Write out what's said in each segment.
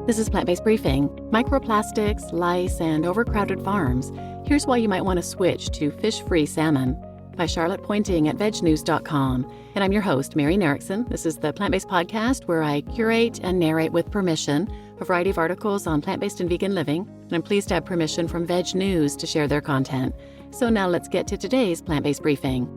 This is Plant-Based Briefing. Microplastics, lice, and overcrowded farms. Here's why you might want to switch to fish-free salmon. By Charlotte Pointing at vegnews.com. And I'm your host, Mary Erickson. This is the Plant-Based Podcast where I curate and narrate with permission a variety of articles on plant-based and vegan living. And I'm pleased to have permission from Veg News to share their content. So now let's get to today's Plant-Based Briefing.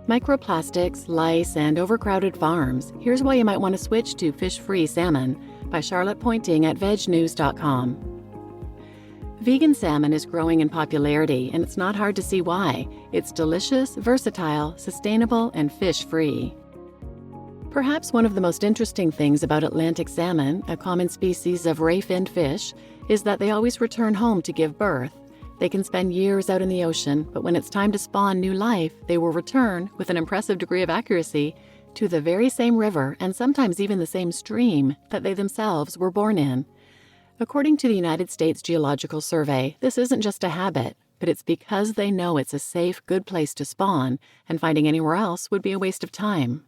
Microplastics, lice, and overcrowded farms. Here's why you might want to switch to fish-free salmon. By Charlotte Pointing at vegnews.com. Vegan salmon is growing in popularity, and it's not hard to see why. It's delicious, versatile, sustainable, and fish-free. Perhaps one of the most interesting things about Atlantic salmon, a common species of ray-finned fish, is that they always return home to give birth. They can spend years out in the ocean, but when it's time to spawn new life, they will return, with an impressive degree of accuracy, to the very same river and sometimes even the same stream that they themselves were born in. According to the United States Geological Survey, this isn't just a habit, but it's because they know it's a safe, good place to spawn, and finding anywhere else would be a waste of time.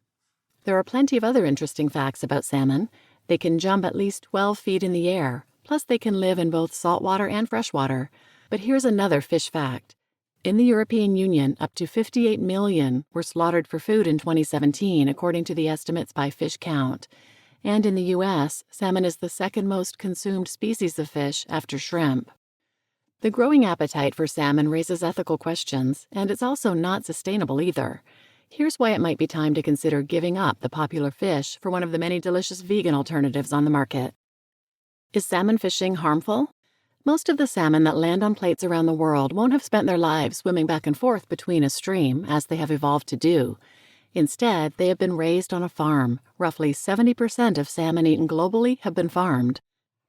There are plenty of other interesting facts about salmon. They can jump at least 12 feet in the air, plus they can live in both saltwater and freshwater. But here's another fish fact. In the European Union, up to 58 million were slaughtered for food in 2017, according to the estimates by Fish Count. And in the U.S., salmon is the second most consumed species of fish after shrimp. The growing appetite for salmon raises ethical questions, and it's also not sustainable either. Here's why it might be time to consider giving up the popular fish for one of the many delicious vegan alternatives on the market. Is salmon fishing harmful? Most of the salmon that land on plates around the world won't have spent their lives swimming back and forth between a stream, as they have evolved to do. Instead, they have been raised on a farm. Roughly 70% of salmon eaten globally have been farmed.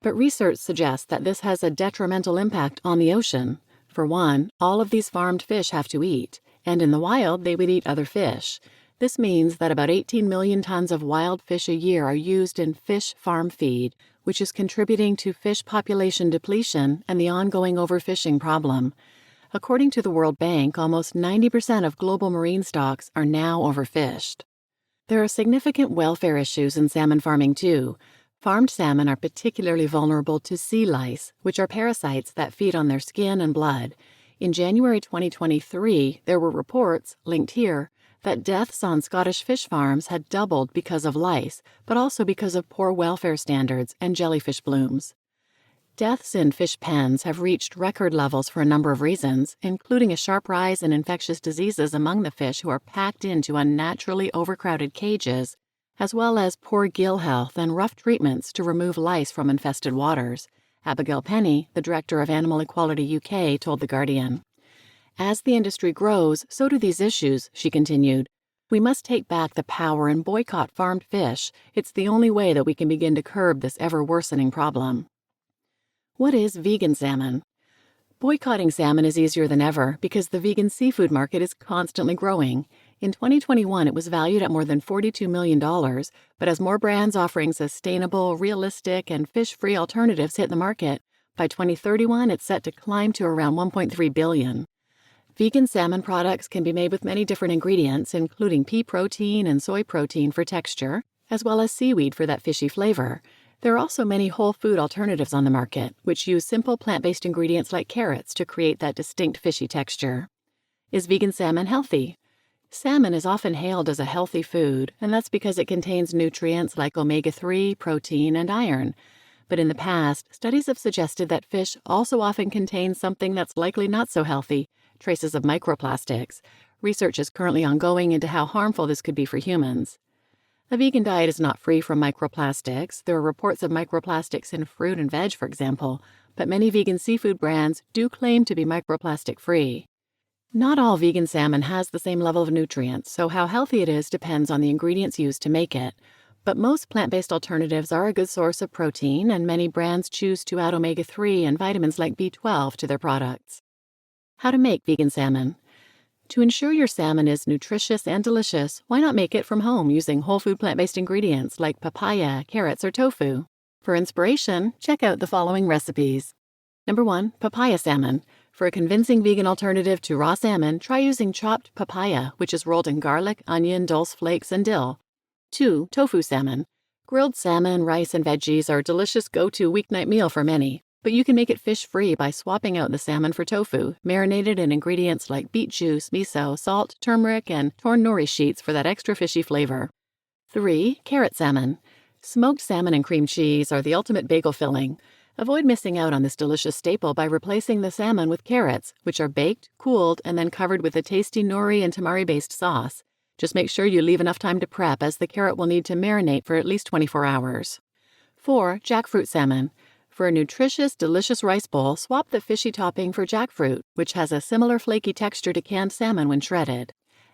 But research suggests that this has a detrimental impact on the ocean. For one, all of these farmed fish have to eat, and in the wild, they would eat other fish. This means that about 18 million tons of wild fish a year are used in fish farm feed, which is contributing to fish population depletion and the ongoing overfishing problem. According to the World Bank, almost 90% of global marine stocks are now overfished. There are significant welfare issues in salmon farming too. Farmed salmon are particularly vulnerable to sea lice, which are parasites that feed on their skin and blood. In January 2023, there were reports, linked here, that deaths on Scottish fish farms had doubled because of lice, but also because of poor welfare standards and jellyfish blooms. Deaths in fish pens have reached record levels for a number of reasons, including a sharp rise in infectious diseases among the fish who are packed into unnaturally overcrowded cages, as well as poor gill health and rough treatments to remove lice from infested waters. Abigail Penny, the director of Animal Equality UK, told The Guardian. As the industry grows, so do these issues, she continued. We must take back the power and boycott farmed fish. It's the only way that we can begin to curb this ever-worsening problem. What is vegan salmon? Boycotting salmon is easier than ever because the vegan seafood market is constantly growing. In 2021, it was valued at more than $42 million, but as more brands offering sustainable, realistic, and fish-free alternatives hit the market, by 2031 it's set to climb to around $1.3 billion. Vegan salmon products can be made with many different ingredients, including pea protein and soy protein for texture, as well as seaweed for that fishy flavor. There are also many whole food alternatives on the market, which use simple plant-based ingredients like carrots to create that distinct fishy texture. Is vegan salmon healthy? Salmon is often hailed as a healthy food, and that's because it contains nutrients like omega-3, protein, and iron. But in the past, studies have suggested that fish also often contain something that's likely not so healthy, traces of microplastics. Research is currently ongoing into how harmful this could be for humans. A vegan diet is not free from microplastics. There are reports of microplastics in fruit and veg, for example, but many vegan seafood brands do claim to be microplastic-free. Not all vegan salmon has the same level of nutrients, so how healthy it is depends on the ingredients used to make it. But most plant-based alternatives are a good source of protein, and many brands choose to add omega-3 and vitamins like B12 to their products. How to make vegan salmon. To ensure your salmon is nutritious and delicious, why not make it from home using whole food plant-based ingredients like papaya, carrots, or tofu? For inspiration, check out the following recipes. Number 1. Papaya salmon. For a convincing vegan alternative to raw salmon, try using chopped papaya, which is rolled in garlic, onion, dulse flakes, and dill. 2. Tofu salmon. Grilled salmon, rice, and veggies are a delicious go-to weeknight meal for many, but you can make it fish-free by swapping out the salmon for tofu, marinated in ingredients like beet juice, miso, salt, turmeric, and torn nori sheets for that extra fishy flavor. 3. Carrot salmon. Smoked salmon and cream cheese are the ultimate bagel filling. Avoid missing out on this delicious staple by replacing the salmon with carrots, which are baked, cooled, and then covered with a tasty nori and tamari-based sauce. Just make sure you leave enough time to prep, as the carrot will need to marinate for at least 24 hours. 4. Jackfruit salmon. For a nutritious, delicious rice bowl, swap the fishy topping for jackfruit, which has a similar flaky texture to canned salmon when shredded.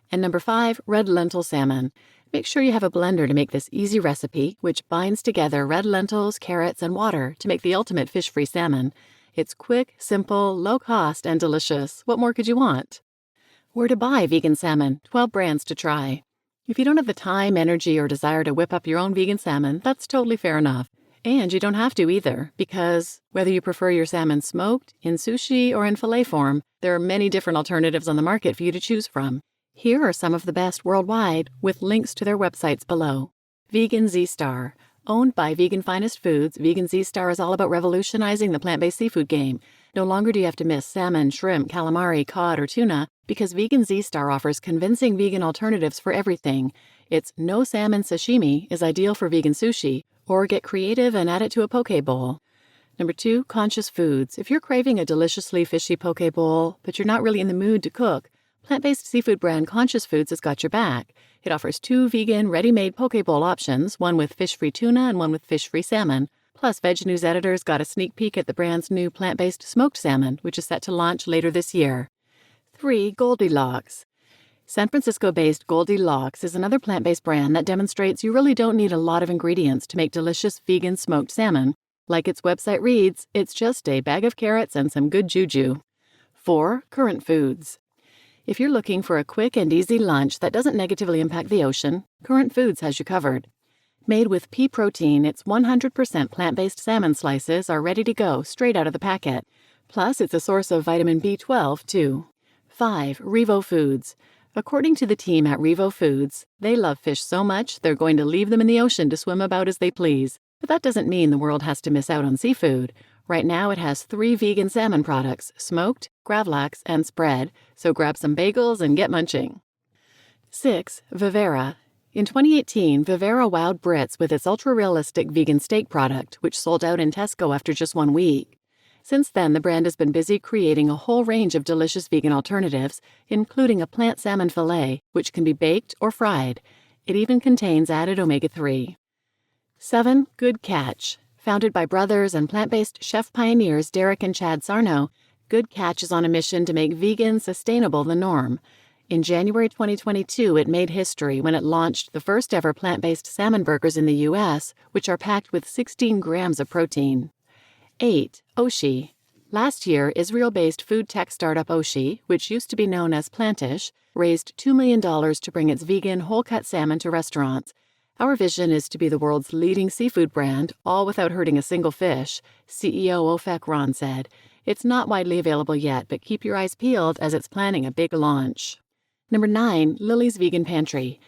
And number 5, red lentil salmon. Make sure you have a blender to make this easy recipe, which binds together red lentils, carrots, and water to make the ultimate fish-free salmon. It's quick, simple, low cost, and delicious. What more could you want? Where to buy vegan salmon? 12 brands to try. If you don't have the time, energy, or desire to whip up your own vegan salmon, that's totally fair enough. And you don't have to either, because whether you prefer your salmon smoked, in sushi, or in fillet form, there are many different alternatives on the market for you to choose from. Here are some of the best worldwide, with links to their websites below. Vegan Z-Star. Owned by Vegan Finest Foods, Vegan Z-Star is all about revolutionizing the plant-based seafood game. No longer do you have to miss salmon, shrimp, calamari, cod, or tuna, because Vegan Z-Star offers convincing vegan alternatives for everything. Its no salmon sashimi is ideal for vegan sushi, or get creative and add it to a poke bowl. Number 2, Conscious Foods. If you're craving a deliciously fishy poke bowl, but you're not really in the mood to cook, plant-based seafood brand Conscious Foods has got your back. It offers 2 vegan, ready-made poke bowl options, one with fish-free tuna and one with fish-free salmon. Plus, Veg News editors got a sneak peek at the brand's new plant-based smoked salmon, which is set to launch later this year. 3. Goldilocks. San Francisco-based Goldilocks is another plant-based brand that demonstrates you really don't need a lot of ingredients to make delicious vegan smoked salmon. Like its website reads, it's just a bag of carrots and some good juju. 4. Current Foods. If you're looking for a quick and easy lunch that doesn't negatively impact the ocean, Current Foods has you covered. Made with pea protein, its 100% plant-based salmon slices are ready to go straight out of the packet. Plus, it's a source of vitamin B12, too. 5. Revo Foods. According to the team at Revo Foods, they love fish so much they're going to leave them in the ocean to swim about as they please. But that doesn't mean the world has to miss out on seafood. Right now it has 3 vegan salmon products, smoked, gravlax, and spread, so grab some bagels and get munching. 6. Vivera. In 2018, Vivera wowed Brits with its ultra-realistic vegan steak product, which sold out in Tesco after just 1 week. Since then, the brand has been busy creating a whole range of delicious vegan alternatives, including a plant salmon fillet, which can be baked or fried. It even contains added omega-3. 7. Good Catch. Founded by brothers and plant-based chef pioneers Derek and Chad Sarno, Good Catch is on a mission to make vegan sustainable the norm. In January 2022, it made history when it launched the first ever plant-based salmon burgers in the U.S., which are packed with 16 grams of protein. 8. Oshi. Last year, Israel-based food tech startup Oshi, which used to be known as Plantish, raised $2 million to bring its vegan whole-cut salmon to restaurants. Our vision is to be the world's leading seafood brand, all without hurting a single fish, CEO Ofek Ron said. It's not widely available yet, but keep your eyes peeled as it's planning a big launch. Number 9, Lily's Vegan Pantry.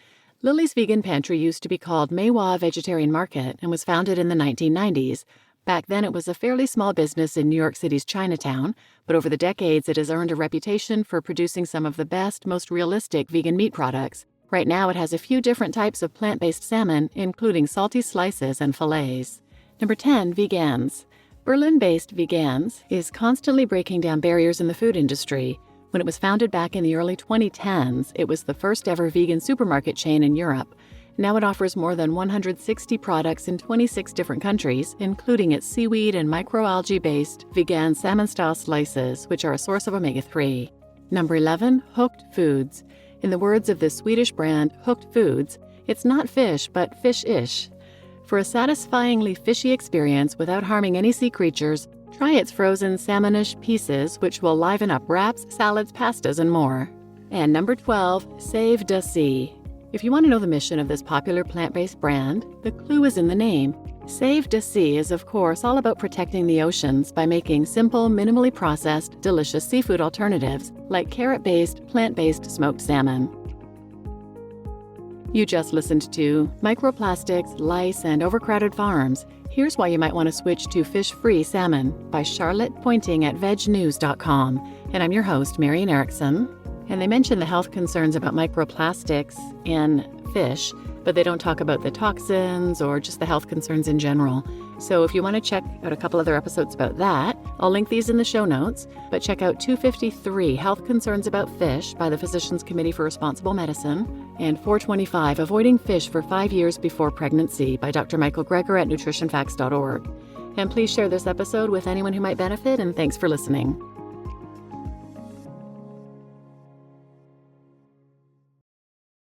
Lily's Vegan Pantry used to be called Meiwa Vegetarian Market and was founded in the 1990s. Back then, it was a fairly small business in New York City's Chinatown, but over the decades, it has earned a reputation for producing some of the best, most realistic vegan meat products. Right now, it has a few different types of plant-based salmon, including salty slices and fillets. Number 10, Vegans. Berlin-based Vegans is constantly breaking down barriers in the food industry. When it was founded back in the early 2010s, it was the first ever vegan supermarket chain in Europe. Now it offers more than 160 products in 26 different countries, including its seaweed and microalgae-based vegan salmon-style slices, which are a source of omega-3. Number 11, Hooked Foods. In the words of the Swedish brand Hooked Foods, it's not fish, but fish-ish. For a satisfyingly fishy experience without harming any sea creatures, try its frozen salmonish pieces, which will liven up wraps, salads, pastas, and more. And number 12, Save the Sea. If you want to know the mission of this popular plant-based brand, the clue is in the name. Save the Sea is, of course, all about protecting the oceans by making simple, minimally processed, delicious seafood alternatives like carrot-based, plant-based smoked salmon. You just listened to Microplastics, Lice, and Overcrowded Farms. Here's why you might want to switch to fish-free salmon by Charlotte Pointing at vegnews.com. And I'm your host, Marian Erickson. And they mention the health concerns about microplastics in fish, but they don't talk about the toxins or just the health concerns in general. So if you want to check out a couple other episodes about that, I'll link these in the show notes. But check out 253, Health Concerns About Fish by the Physicians Committee for Responsible Medicine, and 425, Avoiding Fish for 5 Years Before Pregnancy by Dr. Michael Greger at nutritionfacts.org. And please share this episode with anyone who might benefit, and thanks for listening.